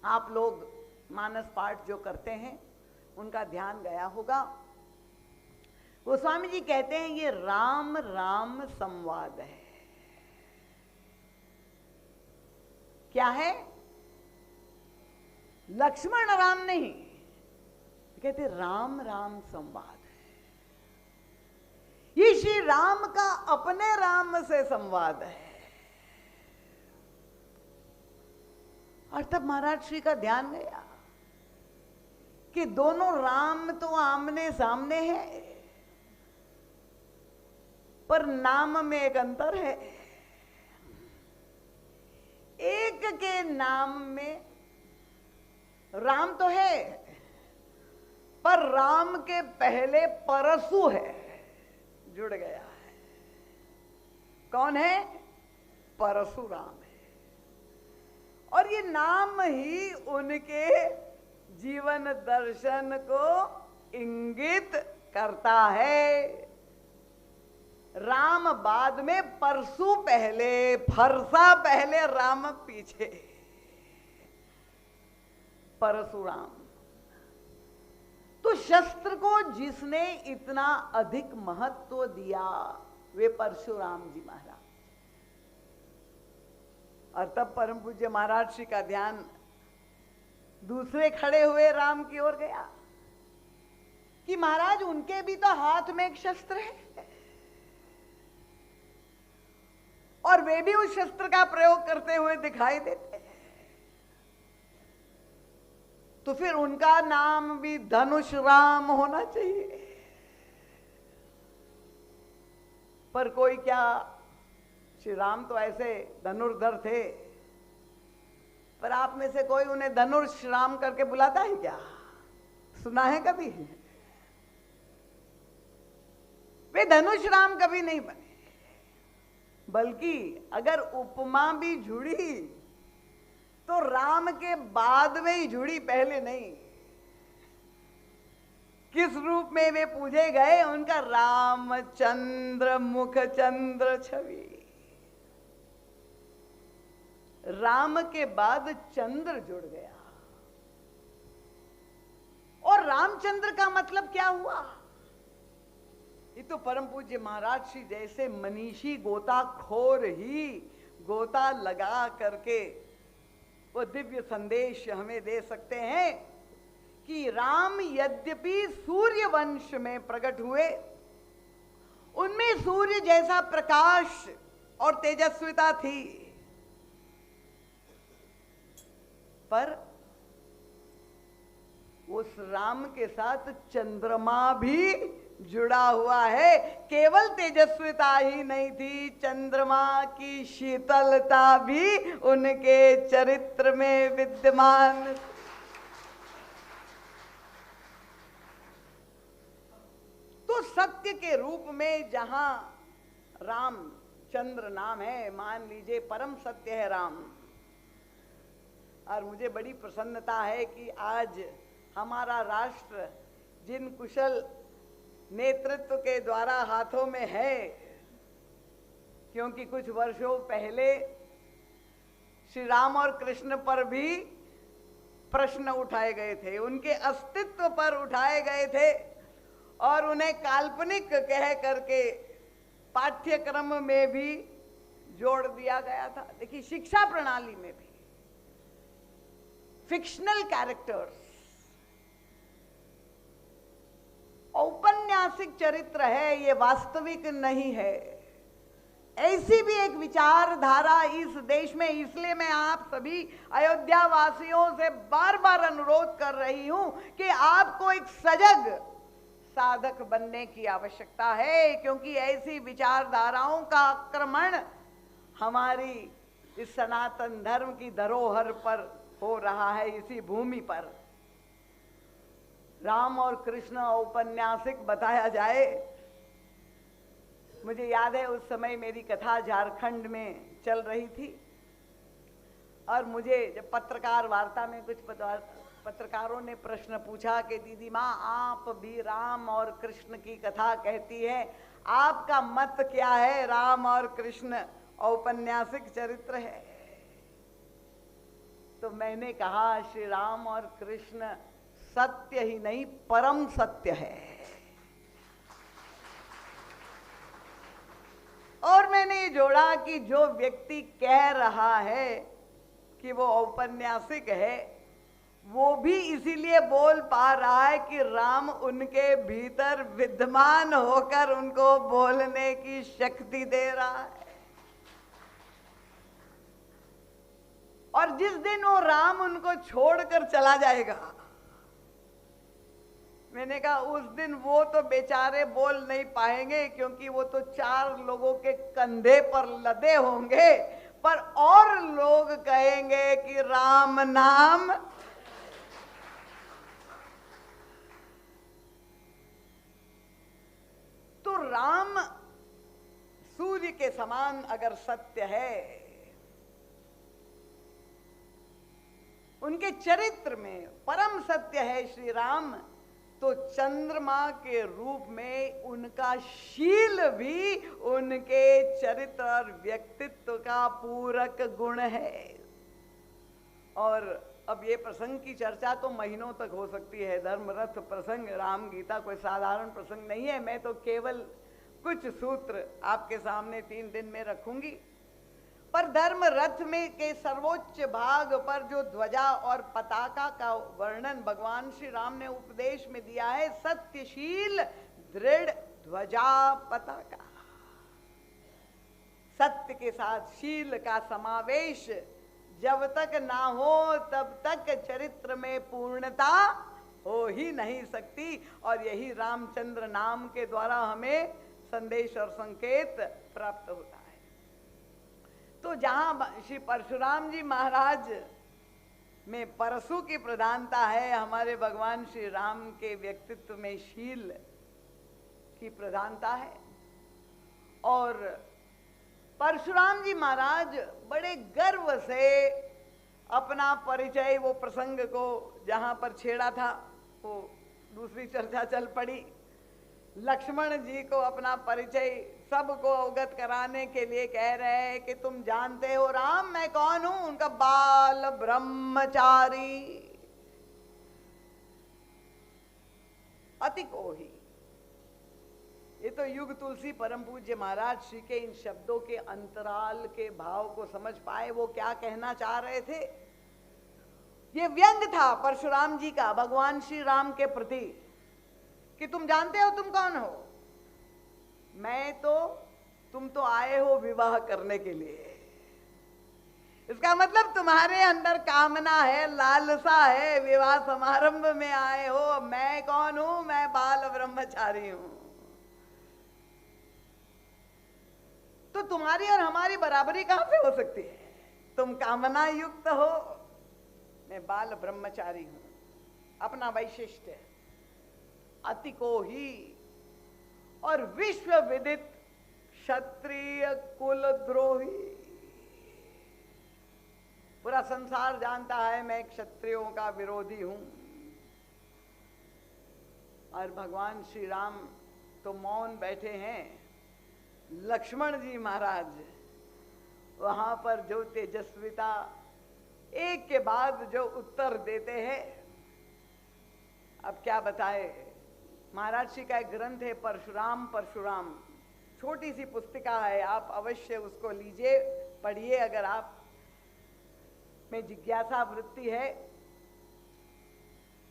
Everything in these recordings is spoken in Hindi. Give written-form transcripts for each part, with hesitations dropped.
आप लोग मानस पाठ जो करते हैं उनका ध्यान गया होगा। गोस्वामी जी कहते हैं ये राम राम संवाद है। क्या है? लक्ष्मण राम नहीं, कहते राम राम संवाद है। ये श्री राम का अपने राम से संवाद है। और तब महाराज श्री का ध्यान गया कि दोनों राम तो आमने सामने है, पर नाम में एक अंतर है। एक के नाम में राम तो है, पर राम के पहले परशु है, जुड़ गया है। कौन है? परशुराम है। और ये नाम ही उनके जीवन दर्शन को इंगित करता है। राम बाद में, परशु पहले, फरसा पहले, राम पीछे। परशुराम तो शस्त्र को जिसने इतना अधिक महत्व दिया वे परशुराम जी महाराज। और तब परम पूज्य महाराज श्री का ध्यान दूसरे खड़े हुए राम की ओर गया कि महाराज उनके भी तो हाथ में एक शस्त्र है और वे भी उस शस्त्र का प्रयोग करते हुए दिखाई देते हैं। तो फिर उनका नाम भी धनुष राम होना चाहिए। पर कोई क्या, श्री राम तो ऐसे धनुर्धर थे, पर आप में से कोई उन्हें धनुष राम करके बुलाता है क्या? सुना है कभी? वे धनुष राम कभी नहीं बने। बल्कि अगर उपमा भी जुड़ी तो राम के बाद में ही जुड़ी, पहले नहीं। किस रूप में वे पूजे गए? उनका रामचंद्र मुख चंद्र छवि। राम के बाद चंद्र जुड़ गया। और रामचंद्र का मतलब क्या हुआ? ये तो परम पूज्य महाराज श्री जैसे मनीषी गोताखोर ही गोता लगा करके वो दिव्य संदेश हमें दे सकते हैं कि राम यद्यपि सूर्य वंश में प्रकट हुए, उनमें सूर्य जैसा प्रकाश और तेजस्विता थी, पर उस राम के साथ चंद्रमा भी जुड़ा हुआ है। केवल तेजस्विता ही नहीं थी, चंद्रमा की शीतलता भी उनके चरित्र में विद्यमान। तो सत्य के रूप में जहां राम चंद्र नाम है, मान लीजिए परम सत्य है राम। और मुझे बड़ी प्रसन्नता है कि आज हमारा राष्ट्र जिन कुशल नेतृत्व के द्वारा हाथों में है, क्योंकि कुछ वर्षों पहले श्री राम और कृष्ण पर भी प्रश्न उठाए गए थे, उनके अस्तित्व पर उठाए गए थे और उन्हें काल्पनिक कह करके पाठ्यक्रम में भी जोड़ दिया गया था। देखिए, शिक्षा प्रणाली में भी फिक्शनल कैरेक्टर्स, औपन्यासिक चरित्र है, ये वास्तविक नहीं है। ऐसी भी एक विचारधारा इस देश में, इसलिए मैं आप सभी अयोध्या वासियों से बार बार अनुरोध कर रही हूं कि आपको एक सजग साधक बनने की आवश्यकता है, क्योंकि ऐसी विचारधाराओं का आक्रमण हमारी इस सनातन धर्म की धरोहर पर हो रहा है, इसी भूमि पर। राम और कृष्ण औपन्यासिक बताया जाए। मुझे याद है उस समय मेरी कथा झारखंड में चल रही थी और मुझे जब पत्रकार वार्ता में कुछ पत्रकारों ने प्रश्न पूछा कि दीदी माँ, आप भी राम और कृष्ण की कथा कहती हैं, आपका मत क्या है? राम और कृष्ण औपन्यासिक चरित्र है। तो मैंने कहा श्री राम और कृष्ण सत्य ही नहीं परम सत्य है। और मैंने ये जोड़ा कि जो व्यक्ति कह रहा है कि वो औपन्यासिक है, वो भी इसीलिए बोल पा रहा है कि राम उनके भीतर विद्यमान होकर उनको बोलने की शक्ति दे रहा है। और जिस दिन वो राम उनको छोड़कर चला जाएगा, मैंने कहा उस दिन वो तो बेचारे बोल नहीं पाएंगे, क्योंकि वो तो 4 लोगों के कंधे पर लदे होंगे, पर और लोग कहेंगे कि राम नाम। तो राम सूर्य के समान अगर सत्य है, उनके चरित्र में परम सत्य है श्री राम, तो चंद्रमा के रूप में उनका शील भी उनके चरित्र और व्यक्तित्व का पूरक गुण है। और अब ये प्रसंग की चर्चा तो महीनों तक हो सकती है। धर्मरथ प्रसंग, राम गीता कोई साधारण प्रसंग नहीं है। मैं तो केवल कुछ सूत्र आपके सामने 3 दिन में रखूंगी। पर धर्म रथ में के सर्वोच्च भाग पर जो ध्वजा और पताका का वर्णन भगवान श्री राम ने उपदेश में दिया है, सत्यशील दृढ़ ध्वजा पताका। सत्य के साथ शील का समावेश जब तक ना हो तब तक चरित्र में पूर्णता हो ही नहीं सकती। और यही रामचंद्र नाम के द्वारा हमें संदेश और संकेत प्राप्त होता है। तो जहां श्री परशुराम जी महाराज में परशु की प्रधानता है, हमारे भगवान श्री राम के व्यक्तित्व में शील की प्रधानता है। और परशुराम जी महाराज बड़े गर्व से अपना परिचय, वो प्रसंग को जहां पर छेड़ा था वो दूसरी चर्चा चल पड़ी, लक्ष्मण जी को अपना परिचय सबको अवगत कराने के लिए कह रहे हैं कि तुम जानते हो राम मैं कौन हूं। उनका बाल ब्रह्मचारी अति कोही। ये तो युग तुलसी परम पूज्य महाराज श्री के इन शब्दों के अंतराल के भाव को समझ पाए, वो क्या कहना चाह रहे थे। ये व्यंग था परशुराम जी का भगवान श्री राम के प्रति कि तुम जानते हो तुम कौन हो। तुम तो आए हो विवाह करने के लिए। इसका मतलब तुम्हारे अंदर कामना है, लालसा है, विवाह समारंभ में आए हो। मैं कौन हूं? मैं बाल ब्रह्मचारी हूं। तो तुम्हारी और हमारी बराबरी कहां पे हो सकती है? तुम कामना युक्त हो, मैं बाल ब्रह्मचारी हूं। अपना वैशिष्ट्य अति को ही और विश्व विदित क्षत्रिय कुलद्रोही। पूरा संसार जानता है मैं क्षत्रियों का विरोधी हूं। और भगवान श्री राम तो मौन बैठे हैं। लक्ष्मण जी महाराज वहां पर जो तेजस्विता एक के बाद जो उत्तर देते हैं, अब क्या बताए। महाराज श्री का एक ग्रंथ है परशुराम परशुराम, छोटी सी पुस्तिका है, आप अवश्य उसको लीजिए, पढ़िए अगर आप में जिज्ञासा वृत्ति है।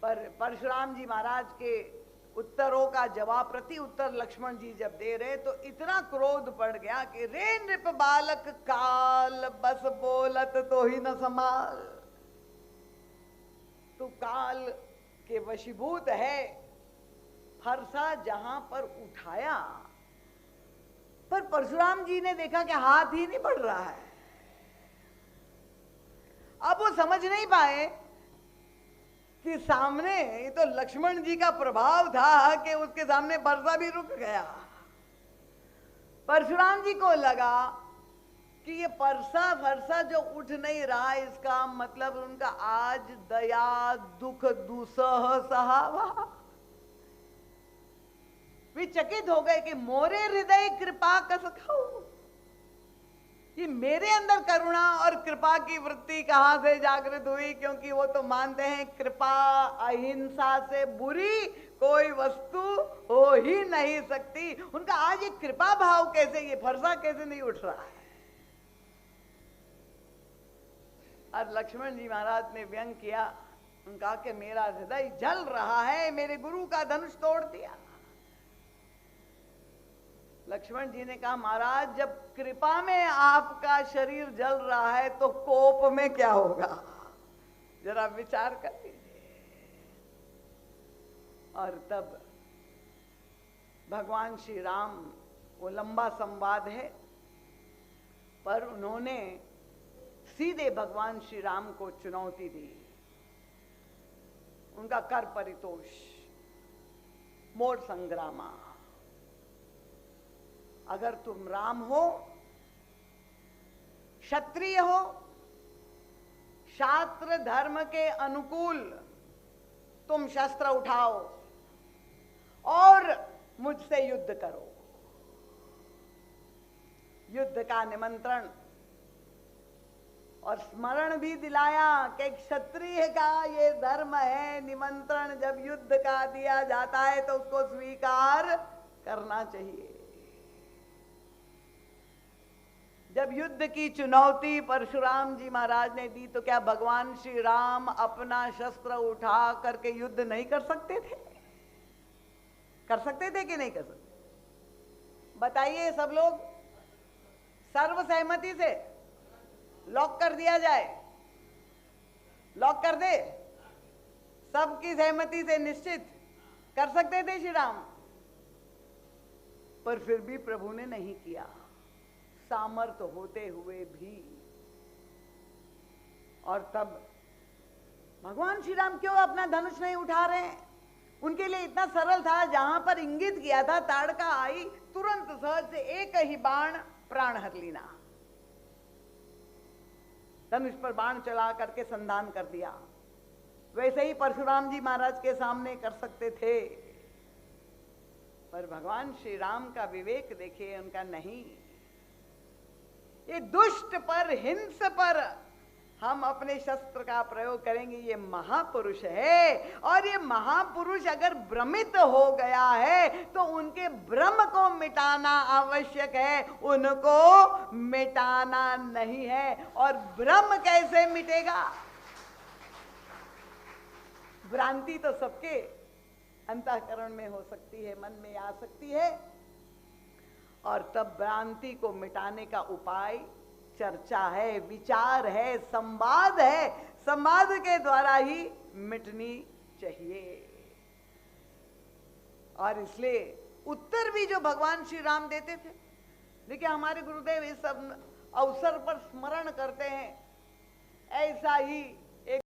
पर परशुराम जी महाराज के उत्तरों का जवाब प्रति उत्तर लक्ष्मण जी जब दे रहे तो इतना क्रोध बढ़ गया कि रे नृप बालक काल बस बोलत तो ही न संभाल। तू काल के वशीभूत है। फरसा जहां पर उठाया, पर परशुराम जी ने देखा कि हाथ ही नहीं बढ़ रहा है। अब वो समझ नहीं पाए कि सामने, ये तो लक्ष्मण जी का प्रभाव था कि उसके सामने बरसा भी रुक गया। परशुराम जी को लगा कि ये परसा फरसा जो उठ नहीं रहा, इसका मतलब उनका आज दया दुख दुसह सहावा। वे चकित हो गए कि मोरे हृदय कृपा कस खाओ। कि मेरे अंदर करुणा और कृपा की वृत्ति कहां से जागृत हुई, क्योंकि वो तो मानते हैं कृपा अहिंसा से बुरी कोई वस्तु हो ही नहीं सकती। उनका आज ये कृपा भाव कैसे, ये फरसा कैसे नहीं उठ रहा है। और लक्ष्मण जी महाराज ने व्यंग किया, उनका कि मेरा हृदय जल रहा है, मेरे गुरु का धनुष तोड़ दिया। लक्ष्मण जी ने कहा, महाराज जब कृपा में आपका शरीर जल रहा है तो कोप में क्या होगा, जरा विचार कर लीजिए। और तब भगवान श्री राम, वो लंबा संवाद है, पर उन्होंने सीधे भगवान श्री राम को चुनौती दी। उनका कर परितोष मोर संग्रामा, अगर तुम राम हो, क्षत्रिय हो, शास्त्र धर्म के अनुकूल तुम शस्त्र उठाओ और मुझसे युद्ध करो। युद्ध का निमंत्रण और स्मरण भी दिलाया कि क्षत्रिय का ये धर्म है, निमंत्रण जब युद्ध का दिया जाता है तो उसको स्वीकार करना चाहिए। जब युद्ध की चुनौती परशुराम जी महाराज ने दी तो क्या भगवान श्री राम अपना शस्त्र उठा करके युद्ध नहीं कर सकते थे? कर सकते थे कि नहीं कर सकते? बताइए सब लोग, सर्वसहमति से लॉक कर दिया जाए, लॉक कर दे, सबकी सहमति से निश्चित कर सकते थे श्री राम, पर फिर भी प्रभु ने नहीं किया, सामर्थ्य होते हुए भी। और तब भगवान श्री राम क्यों अपना धनुष नहीं उठा रहे हैं? उनके लिए इतना सरल था, जहां पर इंगित किया था ताड़का आई, तुरंत सहज से एक ही बाण प्राण हर लेना, धनुष पर बाण चला करके संधान कर दिया। वैसे ही परशुराम जी महाराज के सामने कर सकते थे, पर भगवान श्री राम का विवेक देखिए, उनका नहीं। ये दुष्ट पर, हिंस पर हम अपने शस्त्र का प्रयोग करेंगे, ये महापुरुष है। और ये महापुरुष अगर भ्रमित हो गया है तो उनके भ्रम को मिटाना आवश्यक है, उनको मिटाना नहीं है। और भ्रम कैसे मिटेगा? भ्रांति तो सबके अंतःकरण में हो सकती है, मन में आ सकती है, और तब भ्रांति को मिटाने का उपाय चर्चा है, विचार है, संवाद है। संवाद के द्वारा ही मिटनी चाहिए। और इसलिए उत्तर भी जो भगवान श्री राम देते थे, देखिए हमारे गुरुदेव इस सब अवसर पर स्मरण करते हैं, ऐसा ही